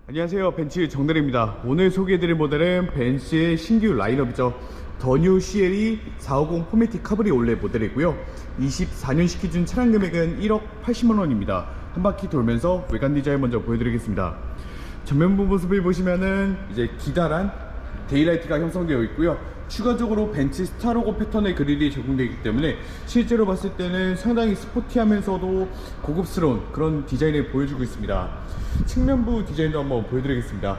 안녕하세요, 벤츠 정대리입니다. 오늘 소개해드릴 모델은 벤츠의 신규 라인업이죠. 더 뉴 CLE 450 포매틱 카브리올레 모델이고요. 24년식 기준 차량 금액은 1억 80만원입니다. 한 바퀴 돌면서 외관 디자인 먼저 보여드리겠습니다. 전면부 모습을 보시면은 이제 기다란 데일라이트가 형성되어 있고요. 추가적으로 벤츠 스타로고 패턴의 그릴이 적용되어 있기 때문에 실제로 봤을 때는 상당히 스포티하면서도 고급스러운 그런 디자인을 보여주고 있습니다. 측면부 디자인도 한번 보여드리겠습니다.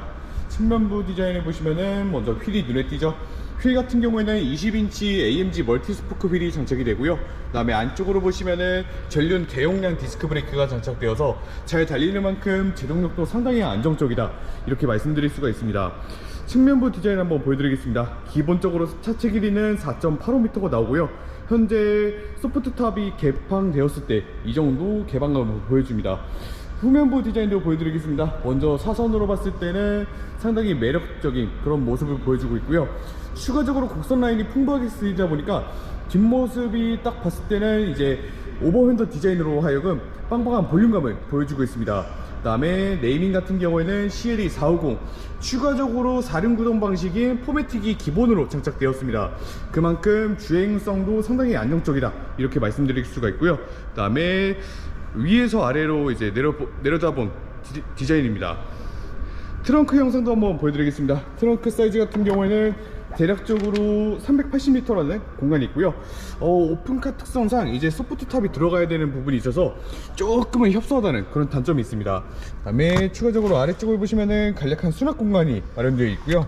측면부 디자인을 보시면은 먼저 휠이 눈에 띄죠. 휠 같은 경우에는 20인치 AMG 멀티스포크 휠이 장착이 되고요. 그 다음에 안쪽으로 보시면은 전륜 대용량 디스크 브레이크가 장착되어서 잘 달리는 만큼 제동력도 상당히 안정적이다, 이렇게 말씀드릴 수가 있습니다. 측면부 디자인 한번 보여드리겠습니다. 기본적으로 차체 길이는 4.85m가 나오고요. 현재 소프트탑이 개방되었을 때 이 정도 개방감을 보여줍니다. 후면부 디자인도 보여드리겠습니다. 먼저 사선으로 봤을 때는 상당히 매력적인 그런 모습을 보여주고 있고요. 추가적으로 곡선 라인이 풍부하게 쓰이다 보니까 뒷모습이 딱 봤을 때는 이제 오버핸더 디자인으로 하여금 빵빵한 볼륨감을 보여주고 있습니다. 그 다음에 네이밍 같은 경우에는 CLE 450, 추가적으로 4륜 구동 방식인 포매틱이 기본으로 장착되었습니다. 그만큼 주행성도 상당히 안정적이다, 이렇게 말씀드릴 수가 있고요. 그 다음에 위에서 아래로 이제 내려다본 디자인입니다. 트렁크 형상도 한번 보여드리겠습니다. 트렁크 사이즈 같은 경우에는 대략적으로 380m라는 공간이 있고요. 오픈카 특성상 이제 소프트탑이 들어가야 되는 부분이 있어서 조금은 협소하다는 그런 단점이 있습니다. 그 다음에 추가적으로 아래쪽을 보시면은 간략한 수납 공간이 마련되어 있고요.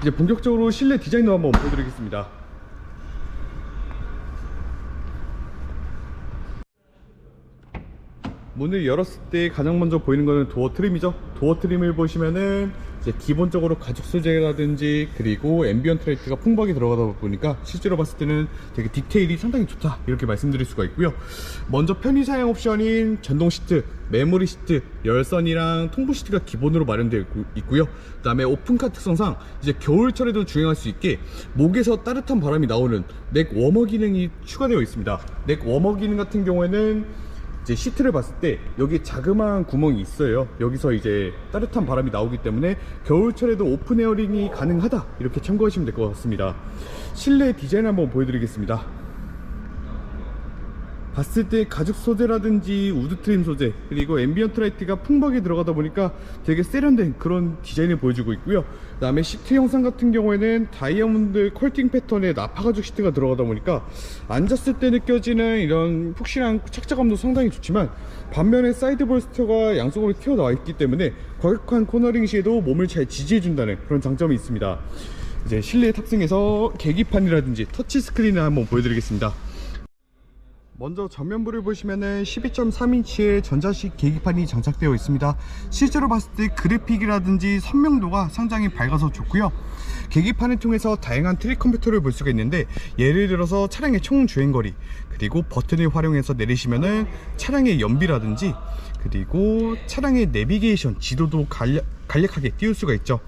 이제 본격적으로 실내 디자인도 한번 보여드리겠습니다. 문을 열었을 때 가장 먼저 보이는 것은 도어 트림이죠. 도어 트림을 보시면은 이제 기본적으로 가죽 소재라든지 그리고 앰비언트 라이트가 풍부하게 들어가다 보니까 실제로 봤을 때는 되게 디테일이 상당히 좋다, 이렇게 말씀드릴 수가 있고요. 먼저 편의 사양 옵션인 전동 시트, 메모리 시트, 열선이랑 통부 시트가 기본으로 마련되어 있고요. 그 다음에 오픈카 특성상 이제 겨울철에도 주행할 수 있게 목에서 따뜻한 바람이 나오는 넥 워머 기능이 추가되어 있습니다. 넥 워머 기능 같은 경우에는 이제 시트를 봤을 때 여기 자그마한 구멍이 있어요. 여기서 이제 따뜻한 바람이 나오기 때문에 겨울철에도 오픈 에어링이 가능하다, 이렇게 참고하시면 될 것 같습니다. 실내 디자인 한번 보여드리겠습니다. 봤을 때 가죽 소재라든지 우드 트림 소재 그리고 앰비언트 라이트가 풍부하게 들어가다 보니까 되게 세련된 그런 디자인을 보여주고 있고요. 그 다음에 시트 형상 같은 경우에는 다이아몬드 컬팅 패턴의 나파 가죽 시트가 들어가다 보니까 앉았을 때 느껴지는 이런 푹신한 착자감도 상당히 좋지만, 반면에 사이드 볼스터가 양쪽으로 튀어나와 있기 때문에 과격한 코너링 시에도 몸을 잘 지지해준다는 그런 장점이 있습니다. 이제 실내에 탑승해서 계기판이라든지 터치 스크린을 한번 보여드리겠습니다. 먼저 전면부를 보시면은 12.3인치의 전자식 계기판이 장착되어 있습니다. 실제로 봤을 때 그래픽이라든지 선명도가 상당히 밝아서 좋고요. 계기판을 통해서 다양한 트릭 컴퓨터를 볼 수가 있는데, 예를 들어서 차량의 총 주행거리, 그리고 버튼을 활용해서 내리시면은 차량의 연비라든지 그리고 차량의 내비게이션 지도도 간략하게 띄울 수가 있죠.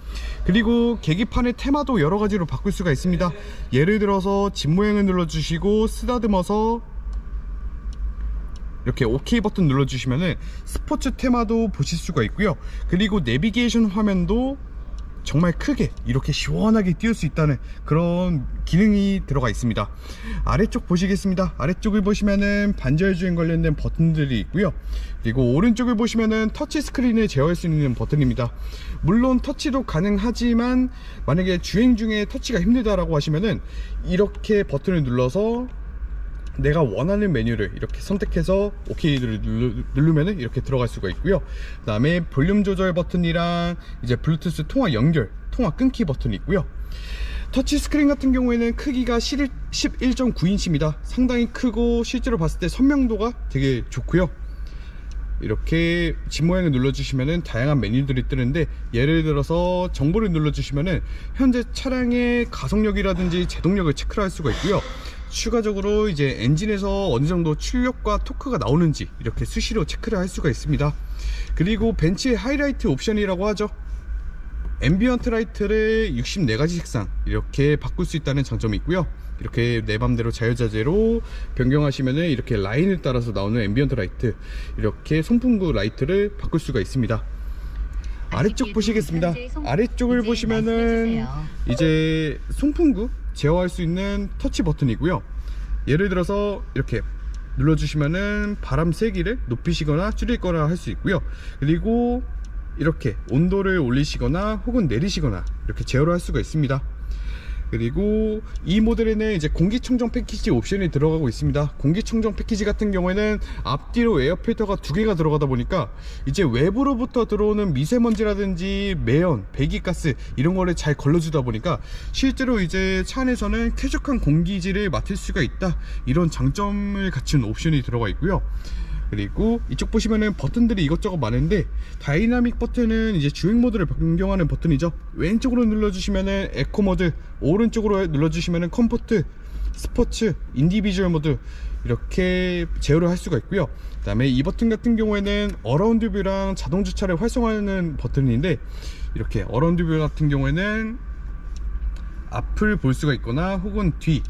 그리고 계기판의 테마도 여러 가지로 바꿀 수가 있습니다. 예를 들어서 집 모양을 눌러주시고 쓰다듬어서 이렇게 OK 버튼 눌러주시면은 스포츠 테마도 보실 수가 있고요. 그리고 내비게이션 화면도 정말 크게 이렇게 시원하게 띄울 수 있다는 그런 기능이 들어가 있습니다. 아래쪽 보시겠습니다. 아래쪽을 보시면은 반절 주행 관련된 버튼들이 있고요. 그리고 오른쪽을 보시면은 터치 스크린을 제어할 수 있는 버튼입니다. 물론 터치도 가능하지만 만약에 주행 중에 터치가 힘들다라고 하시면은 이렇게 버튼을 눌러서 내가 원하는 메뉴를 이렇게 선택해서 OK를 누르면 이렇게 들어갈 수가 있고요. 그 다음에 볼륨 조절 버튼이랑 이제 블루투스 통화 연결, 통화 끊기 버튼이 있고요. 터치 스크린 같은 경우에는 크기가 11.9인치입니다. 상당히 크고 실제로 봤을 때 선명도가 되게 좋고요. 이렇게 집 모양을 눌러주시면은 다양한 메뉴들이 뜨는데, 예를 들어서 정보를 눌러주시면은 현재 차량의 가속력이라든지 제동력을 체크를 할 수가 있고요. 추가적으로 이제 엔진에서 어느 정도 출력과 토크가 나오는지 이렇게 수시로 체크를 할 수가 있습니다. 그리고 벤츠의 하이라이트 옵션이라고 하죠. 앰비언트 라이트를 64가지 색상 이렇게 바꿀 수 있다는 장점이 있고요. 이렇게 내 맘대로 자유자재로 변경하시면은 이렇게 라인을 따라서 나오는 앰비언트 라이트, 이렇게 송풍구 라이트를 바꿀 수가 있습니다. 아래쪽 보시겠습니다. 아래쪽을 보시면은 이제 송풍구 제어할 수 있는 터치 버튼이고요. 예를 들어서 이렇게 눌러주시면은 바람 세기를 높이시거나 줄이거나 할 수 있고요. 그리고 이렇게 온도를 올리시거나 혹은 내리시거나 이렇게 제어를 할 수가 있습니다. 그리고 이 모델에는 이제 공기청정 패키지 옵션이 들어가고 있습니다. 공기청정 패키지 같은 경우에는 앞뒤로 에어 필터가 두 개가 들어가다 보니까 이제 외부로부터 들어오는 미세먼지라든지 매연, 배기가스 이런 거를 잘 걸러주다 보니까 실제로 이제 차 안에서는 쾌적한 공기질을 맡을 수가 있다, 이런 장점을 갖춘 옵션이 들어가 있고요. 그리고 이쪽 보시면은 버튼들이 이것저것 많은데, 다이나믹 버튼은 이제 주행 모드를 변경하는 버튼이죠. 왼쪽으로 눌러주시면은 에코 모드, 오른쪽으로 눌러주시면은 컴포트, 스포츠, 인디비주얼 모드 이렇게 제어를 할 수가 있고요. 그 다음에 이 버튼 같은 경우에는 어라운드 뷰랑 자동 주차를 활성화하는 버튼인데, 이렇게 어라운드 뷰 같은 경우에는 앞을 볼 수가 있거나 혹은 뒤,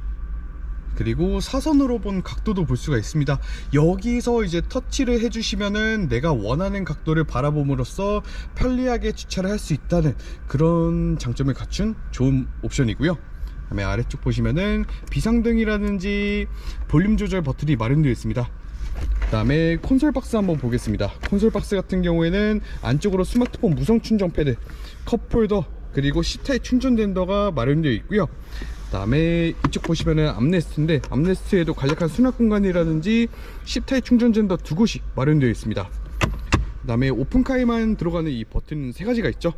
그리고 사선으로 본 각도도 볼 수가 있습니다. 여기서 이제 터치를 해주시면은 내가 원하는 각도를 바라봄으로써 편리하게 주차를 할 수 있다는 그런 장점을 갖춘 좋은 옵션이고요. 그다음에 아래쪽 보시면은 비상등이라든지 볼륨 조절 버튼이 마련되어 있습니다. 그 다음에 콘솔 박스 한번 보겠습니다. 콘솔 박스 같은 경우에는 안쪽으로 스마트폰 무선 충전 패드, 컵홀더, 그리고 C타입 충전 댄더가 마련되어 있고요. 그 다음에 이쪽 보시면은 암레스트인데, 암레스트에도 간략한 수납 공간이라든지 C타입 충전 댄더 두 곳이 마련되어 있습니다. 그 다음에 오픈카에만 들어가는 이 버튼 세 가지가 있죠.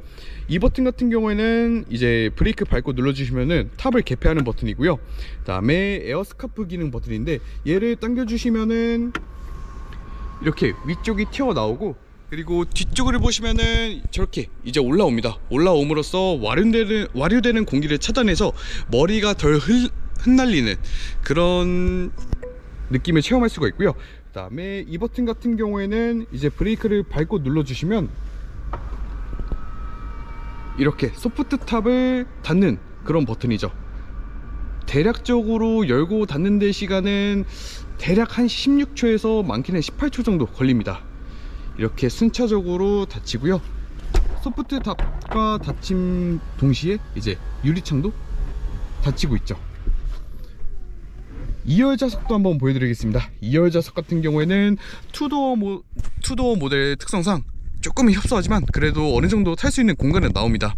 이 버튼 같은 경우에는 이제 브레이크 밟고 눌러주시면은 탑을 개폐하는 버튼이고요. 그 다음에 에어스카프 기능 버튼인데, 얘를 당겨주시면은 이렇게 위쪽이 튀어나오고, 그리고 뒤쪽을 보시면은 저렇게 이제 올라옵니다. 올라옴으로써 와류되는 공기를 차단해서 머리가 덜 흩날리는 그런 느낌을 체험할 수가 있고요. 그 다음에 이 버튼 같은 경우에는 이제 브레이크를 밟고 눌러주시면 이렇게 소프트 탑을 닫는 그런 버튼이죠. 대략적으로 열고 닫는 데 시간은 대략 한 16초에서 많게는 18초 정도 걸립니다. 이렇게 순차적으로 닫히고요. 소프트 탑과 닫힘 동시에 이제 유리창도 닫히고 있죠. 2열 좌석도 한번 보여드리겠습니다. 2열 좌석 같은 경우에는 투도어 모델 특성상 조금 협소하지만 그래도 어느 정도 탈 수 있는 공간은 나옵니다.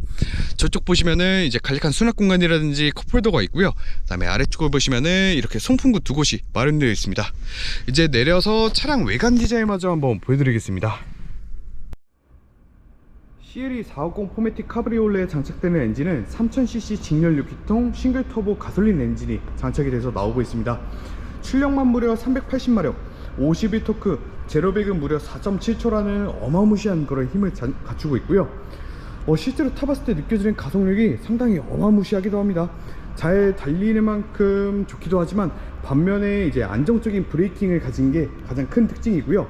저쪽 보시면은 이제 간략한 수납 공간이라든지 컵홀더가 있고요. 그 다음에 아래쪽을 보시면은 이렇게 송풍구 두 곳이 마련되어 있습니다. 이제 내려서 차량 외관 디자인마저 한번 보여드리겠습니다. CLE 450 포매틱 카브리올레에 장착되는 엔진은 3000cc 직렬 6기통 싱글 터보 가솔린 엔진이 장착이 돼서 나오고 있습니다. 출력만 무려 380마력, 52토크, 제로백은 무려 4.7초라는 어마무시한 그런 힘을 갖추고 있고요. 실제로 타봤을 때 느껴지는 가속력이 상당히 어마무시하기도 합니다. 잘 달리는 만큼 좋기도 하지만 반면에 이제 안정적인 브레이킹을 가진 게 가장 큰 특징이고요.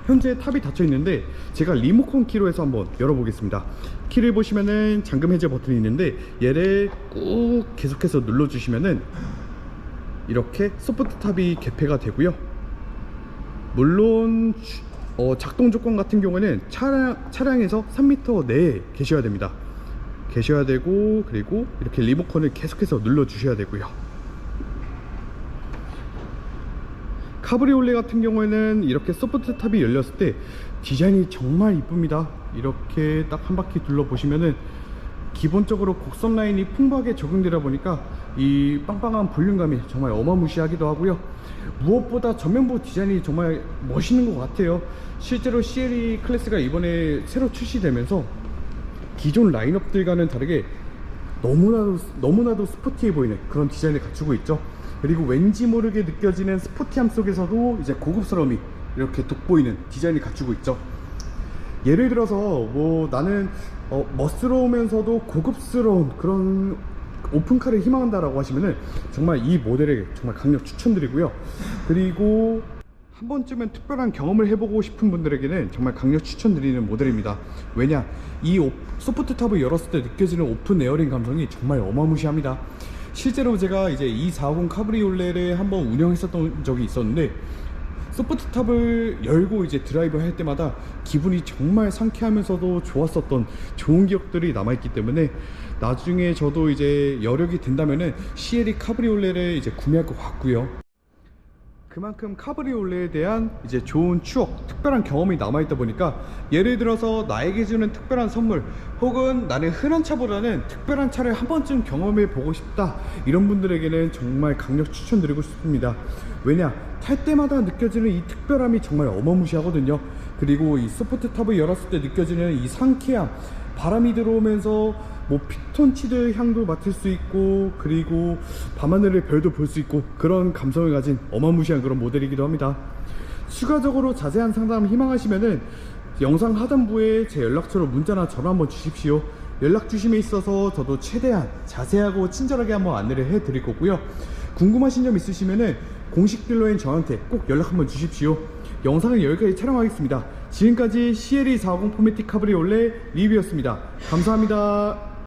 현재 탑이 닫혀 있는데 제가 리모컨 키로 해서 한번 열어보겠습니다. 키를 보시면은 잠금 해제 버튼이 있는데 얘를 꾹 계속해서 눌러주시면은 이렇게 소프트 탑이 개폐가 되고요. 물론 작동 조건 같은 경우에는 차량에서 3m 내에 계셔야 됩니다. 계셔야 되고, 그리고 이렇게 리모컨을 계속해서 눌러 주셔야 되고요. 카브리올레 같은 경우에는 이렇게 소프트 탑이 열렸을 때 디자인이 정말 이쁩니다. 이렇게 딱 한 바퀴 둘러보시면은 기본적으로 곡선 라인이 풍부하게 적용되다 보니까 이 빵빵한 볼륨감이 정말 어마무시하기도 하고요. 무엇보다 전면부 디자인이 정말 멋있는 것 같아요. 실제로 CLE 클래스가 이번에 새로 출시되면서 기존 라인업들과는 다르게 너무나도 스포티해 보이는 그런 디자인을 갖추고 있죠. 그리고 왠지 모르게 느껴지는 스포티함 속에서도 이제 고급스러움이 이렇게 돋보이는 디자인을 갖추고 있죠. 예를 들어서 뭐 나는 멋스러우면서도 고급스러운 그런 오픈카를 희망한다 라고 하시면은 정말 이 모델에 정말 강력 추천드리고요. 그리고 한 번쯤은 특별한 경험을 해보고 싶은 분들에게는 정말 강력 추천드리는 모델입니다. 왜냐, 이 소프트 탑을 열었을 때 느껴지는 오픈 에어링 감성이 정말 어마무시합니다. 실제로 제가 이제 240 카브리올레를 한번 운영했었던 적이 있었는데, 소프트탑을 열고 이제 드라이브 할 때마다 기분이 정말 상쾌하면서도 좋았었던 좋은 기억들이 남아있기 때문에 나중에 저도 이제 여력이 된다면은 CLE 카브리올레를 이제 구매할 것 같고요. 그만큼 카브리올레에 대한 이제 좋은 추억, 특별한 경험이 남아있다 보니까, 예를 들어서 나에게 주는 특별한 선물, 혹은 나는 흔한 차보다는 특별한 차를 한 번쯤 경험해 보고 싶다, 이런 분들에게는 정말 강력 추천드리고 싶습니다. 왜냐, 탈 때마다 느껴지는 이 특별함이 정말 어마무시하거든요. 그리고 이 소프트탑을 열었을 때 느껴지는 이 상쾌함, 바람이 들어오면서 뭐 피톤치드 향도 맡을 수 있고, 그리고 밤하늘의 별도 볼 수 있고, 그런 감성을 가진 어마무시한 그런 모델이기도 합니다. 추가적으로 자세한 상담 희망하시면은 영상 하단부에 제 연락처로 문자나 전화 한번 주십시오. 연락 주심에 있어서 저도 최대한 자세하고 친절하게 한번 안내를 해 드릴 거고요. 궁금하신 점 있으시면은 공식 딜러인 저한테 꼭 연락 한번 주십시오. 영상은 여기까지 촬영하겠습니다. 지금까지 CLE 450 포매틱 카브리올레 리뷰였습니다. 감사합니다.